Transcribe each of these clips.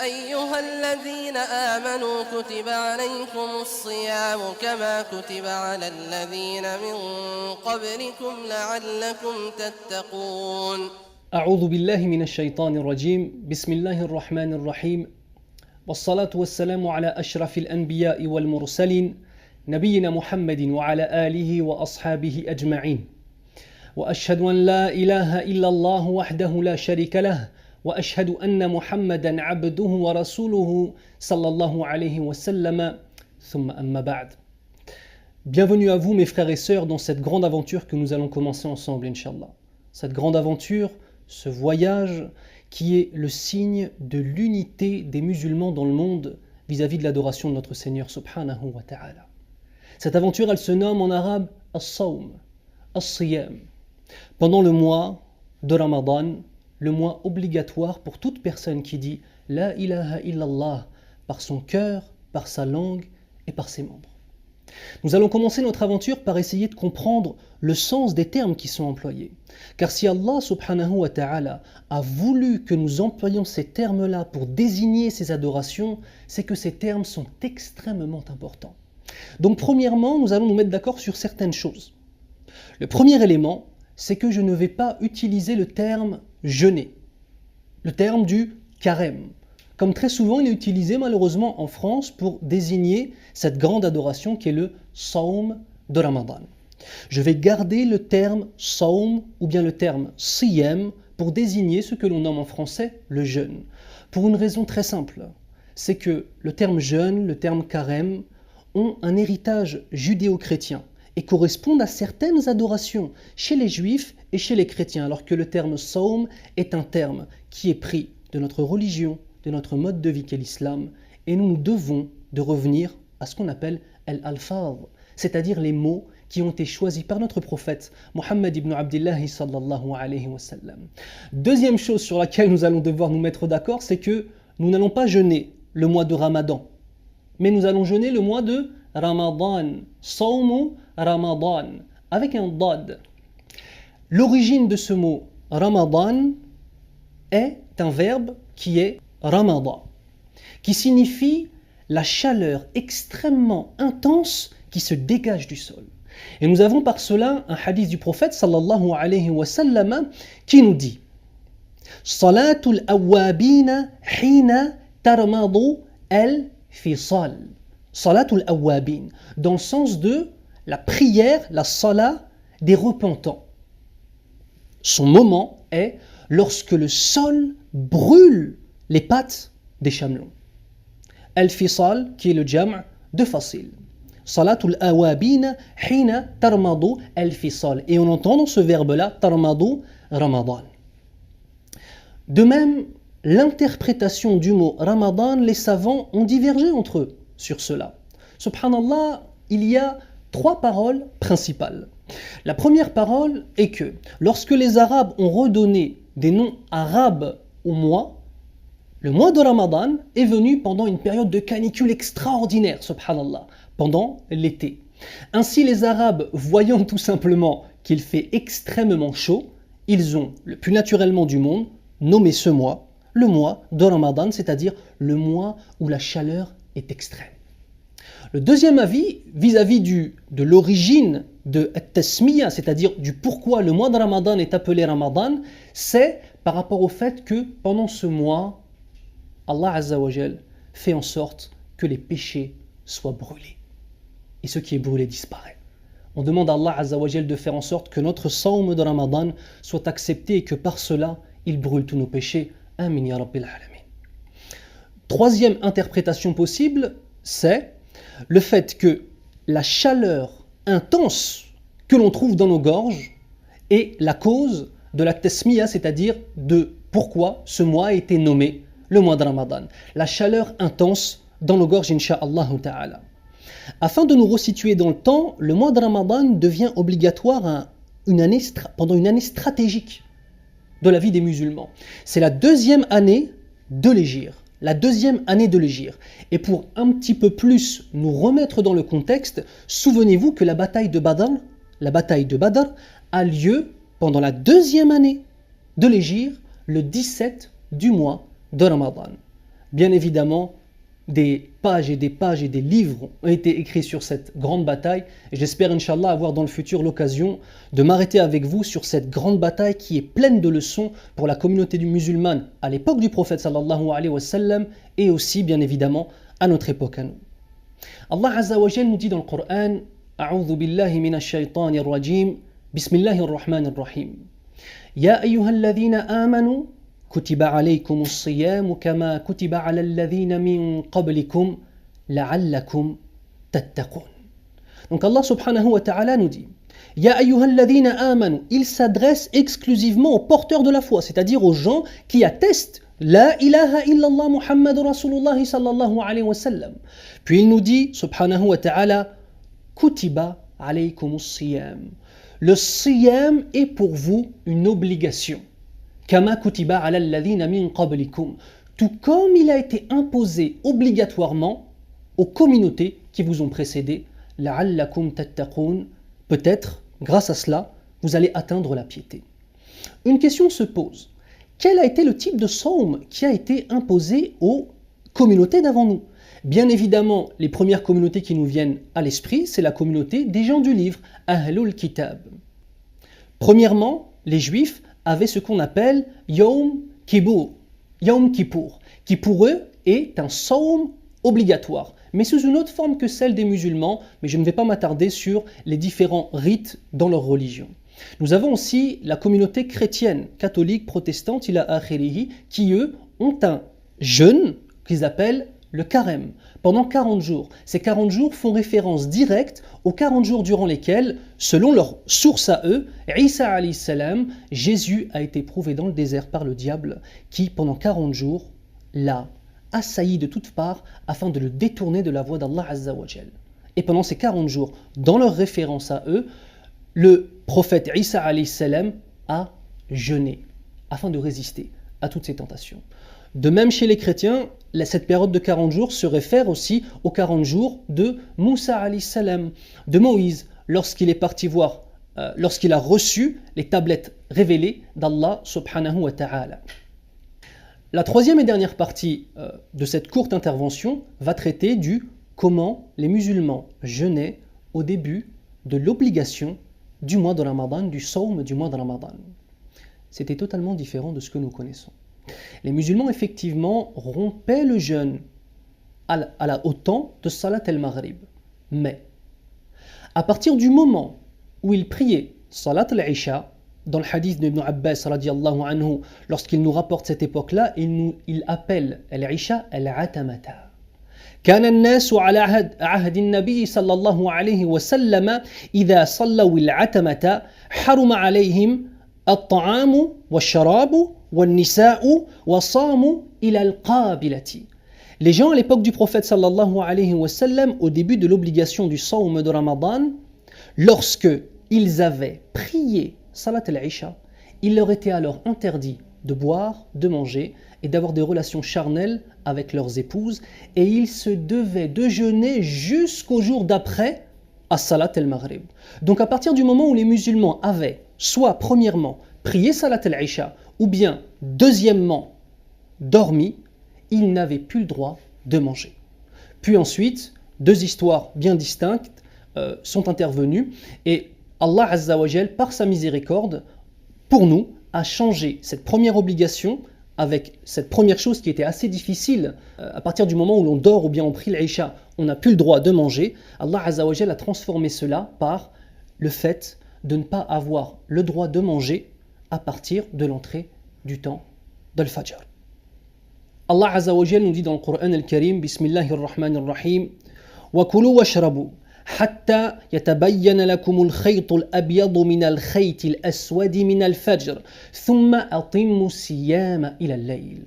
أيها الذين آمنوا كتب عليكم الصيام كما كتب على الذين من قبلكم لعلكم تتقون. أعوذ بالله من الشيطان الرجيم. بسم الله الرحمن الرحيم. والصلاة والسلام على أشرف الأنبياء والمرسلين نبينا محمد وعلى آله وأصحابه أجمعين. وأشهد أن لا إله إلا الله وحده لا شريك له وأشهد أن محمدا عبده ورسوله صلى الله عليه وسلم ثم أما بعد. Bienvenue à vous mes frères et sœurs dans cette grande aventure que nous allons commencer ensemble, Inch'Allah. Cette grande aventure, ce voyage qui est le signe de l'unité des musulmans dans le monde vis-à-vis de l'adoration de notre Seigneur subhanahu wa ta'ala. Cette aventure, elle se nomme en arabe as-sawm, as-siyam. Pendant le mois de Ramadan, le mois obligatoire pour toute personne qui dit La ilaha illallah par son cœur, par sa langue et par ses membres. Nous allons commencer notre aventure par essayer de comprendre le sens des termes qui sont employés. Car si Allah subhanahu wa ta'ala a voulu que nous employions ces termes-là pour désigner ces adorations, c'est que ces termes sont extrêmement importants. Donc premièrement, nous allons nous mettre d'accord sur certaines choses. Le premier élément, c'est que je ne vais pas utiliser le terme jeûner, le terme du carême, comme très souvent il est utilisé malheureusement en France pour désigner cette grande adoration qui est le Sawm de Ramadan. Je vais garder le terme Sawm ou bien le terme Siyam pour désigner ce que l'on nomme en français le jeûne, pour une raison très simple, c'est que le terme jeûne, le terme carême ont un héritage judéo-chrétien et correspondent à certaines adorations chez les juifs et chez les chrétiens, alors que le terme Sawm est un terme qui est pris de notre religion, de notre mode de vie qu'est l'islam, et nous devons de revenir à ce qu'on appelle al-alfaz, c'est-à-dire les mots qui ont été choisis par notre prophète Muhammad ibn Abdillah sallallahu alayhi wa sallam. Deuxième chose sur laquelle nous allons devoir nous mettre d'accord, c'est que nous n'allons pas jeûner le mois de Ramadan, mais nous allons jeûner le mois de Ramadan, Sawmu Ramadan, avec un dad. L'origine de ce mot Ramadan est un verbe qui est Ramadan, qui signifie la chaleur extrêmement intense qui se dégage du sol. Et nous avons par cela un hadith du prophète sallallahu alayhi wa sallam qui nous dit Salatul awwabina hina tarmadu al-fisal. Salatul awwabin, dans le sens de la prière, la salat des repentants. Son moment est lorsque le sol brûle les pattes des chamelons. Al-fisal, qui est le jam' de fasil. Salatul awabin hina tarmadu al-fisal. Et on entend dans ce verbe-là, tarmadu Ramadan. De même, l'interprétation du mot Ramadan, les savants ont divergé entre eux sur cela. Subhanallah, il y a 3 paroles principales. La première parole est que lorsque les Arabes ont redonné des noms arabes au mois, le mois de Ramadan est venu pendant une période de canicule extraordinaire, subhanallah, pendant l'été. Ainsi les Arabes, voyant tout simplement qu'il fait extrêmement chaud, ils ont, le plus naturellement du monde, nommé ce mois, le mois de Ramadan, c'est-à-dire le mois où la chaleur est extrême. Le deuxième avis, vis-à-vis de l'origine de At-Tasmiya, c'est-à-dire du pourquoi le mois de Ramadan est appelé Ramadan, c'est par rapport au fait que pendant ce mois, Allah Azza wa Jal fait en sorte que les péchés soient brûlés. Et ce qui est brûlé disparaît. On demande à Allah Azza wa Jal de faire en sorte que notre Sawm de Ramadan soit accepté et que par cela, il brûle tous nos péchés. Amin ya Rabbil Alamin. Troisième interprétation possible, c'est le fait que la chaleur intense que l'on trouve dans nos gorges est la cause de la tasmiya, c'est-à-dire de pourquoi ce mois a été nommé le mois de Ramadan. La chaleur intense dans nos gorges, incha'Allah ta'ala. Afin de nous resituer dans le temps, le mois de Ramadan devient obligatoire pendant une année stratégique de la vie des musulmans. C'est la deuxième année de l'hégire. Et pour un petit peu plus nous remettre dans le contexte, souvenez-vous que la bataille de Badr a lieu pendant la deuxième année de l'hégire, le 17 du mois de Ramadan. Bien évidemment, des pages et des pages et des livres ont été écrits sur cette grande bataille. Et j'espère, Inch'Allah, avoir dans le futur l'occasion de m'arrêter avec vous sur cette grande bataille qui est pleine de leçons pour la communauté musulmane à l'époque du prophète sallallahu alayhi wa sallam et aussi, bien évidemment, à notre époque à nous. Allah Azza wa Jal nous dit dans le Coran, A'udhu billahi minash shaytanir rajim, Bismillahir rahmanir rahim. Ya ayyuhalladhina amanu كتب عليكم الصيام كما كتب على الذين من قبلكم لعلكم تتقون. Donc Allah subhanahu wa ta'ala nous dit Ya ayyuhalladhina amanu, il s'adresse exclusivement aux porteurs de la foi, c'est-à-dire aux gens qui attestent La ilaha illallah Muhammad Rasulullah sallallahu alayhi wa sallam. Puis il nous dit subhanahu wa ta'ala Kutiba alaykum siyam. Le siyam est pour vous une obligation. Kama kutiba ala alladhina min qablikum, tout comme il a été imposé obligatoirement aux communautés qui vous ont précédé, la'allakum tattaqun, peut-être, grâce à cela, vous allez atteindre la piété. Une question se pose, quel a été le type de saum qui a été imposé aux communautés d'avant nous? Bien évidemment, les premières communautés qui nous viennent à l'esprit, c'est la communauté des gens du livre, Ahlul Kitab. Premièrement, les Juifs avaient ce qu'on appelle Yom Kippour, qui pour eux est un saum obligatoire, mais sous une autre forme que celle des musulmans, mais je ne vais pas m'attarder sur les différents rites dans leur religion. Nous avons aussi la communauté chrétienne, catholique, protestante, ila akhirihi, qui eux ont un jeûne qu'ils appellent le carême, pendant 40 jours. Ces 40 jours font référence directe aux 40 jours durant lesquels, selon leur source à eux, Isa alayhi salam, Jésus a été prouvé dans le désert par le diable, qui pendant 40 jours l'a assailli de toutes parts afin de le détourner de la voie d'Allah Azza wa Jal. Et pendant ces 40 jours, dans leur référence à eux, le prophète Isa alayhi salam a jeûné afin de résister à toutes ces tentations. De même chez les chrétiens, cette période de 40 jours se réfère aussi aux 40 jours de Moussa alayhi salam, de Moïse, lorsqu'il est parti voir, lorsqu'il a reçu les tablettes révélées d'Allah subhanahu wa ta'ala. La troisième et dernière partie de cette courte intervention va traiter du comment les musulmans jeûnaient au début de l'obligation du mois de Ramadan, du saum du mois de Ramadan. C'était totalement différent de ce que nous connaissons. Les musulmans, effectivement, rompaient le jeûne au temps de Salat al-Maghrib. Mais, à partir du moment où ils priaient Salat al-Isha, dans le hadith d'Ibn Abbas, radiallahu anhu, lorsqu'il nous rapporte cette époque-là, il appelle al-Isha al-Atamata. كان الناس على عهد النبي صلى الله عليه وسلم إذا صلوا العتمة حرم عليهم الطعام والشراب والنساء وصاموا إلى القابلة. Les gens à l'époque du prophète sallallahu alayhi wa sallam, au début de l'obligation du saum de Ramadan, lorsque ils avaient prié Salat al-Isha, il leur était alors interdit de boire, de manger et d'avoir des relations charnelles avec leurs épouses, et ils se devaient de jeûner jusqu'au jour d'après à Salat al-Maghrib. Donc à partir du moment où les musulmans avaient soit premièrement prié Salat al-Isha ou bien deuxièmement dormi, ils n'avaient plus le droit de manger. Puis ensuite, deux histoires bien distinctes sont intervenues et Allah Azza wa Jal, par sa miséricorde, pour nous, a changé cette première obligation avec cette première chose qui était assez difficile. À partir du moment où l'on dort ou bien on prie l'Isha, on n'a plus le droit de manger. Allah Azza wa Jal a transformé cela par le fait de ne pas avoir le droit de manger à partir de l'entrée du temps de l'Fajr. Allah Azza wa Jal nous dit dans le Coran al-Karim, Bismillahir Rahmanir Rahim, wa kulu washrabu حتى يتبين لكم الخيط الأبيض من الخيط الأسود من الفجر ثم أتموا الصيام إلى الليل.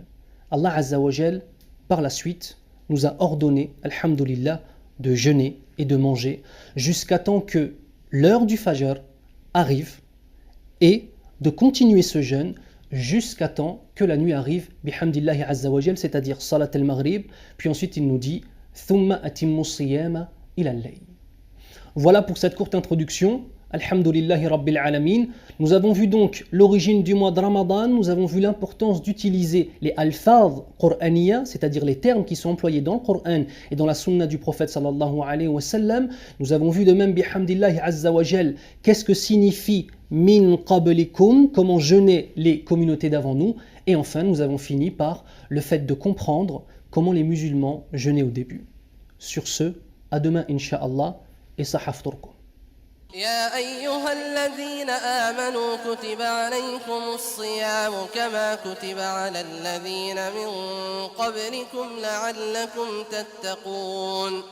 Allah Azza wa Jal, par la suite, nous a ordonné, alhamdulillah, de jeûner et de manger jusqu'à temps que l'heure du Fajr arrive et de continuer ce jeûne jusqu'à temps que la nuit arrive, bihamdillahi Azza wa Jal, c'est-à-dire Salat al-Maghrib, puis ensuite il nous dit ثم أتموا الصيام إلى الليل. Voilà pour cette courte introduction Alhamdulillahi Rabbil Alamin. Nous avons vu donc l'origine du mois de Ramadan, nous avons vu l'importance d'utiliser les alfaz qur'aniya, c'est-à-dire les termes qui sont employés dans le Coran et dans la sunna du prophète sallallahu alayhi wa sallam. Nous avons vu de même, bihamdillahi azza wa jal, qu'est-ce que signifie min qablikum, comment jeûnaient les communautés d'avant nous. Et enfin, nous avons fini par le fait de comprendre comment les musulmans jeûnaient au début. Sur ce, à demain, incha'Allah, et sahafturkum. يا أيها الذين آمنوا كتب عليكم الصيام كما كتب على الذين من قبلكم لعلكم تتقون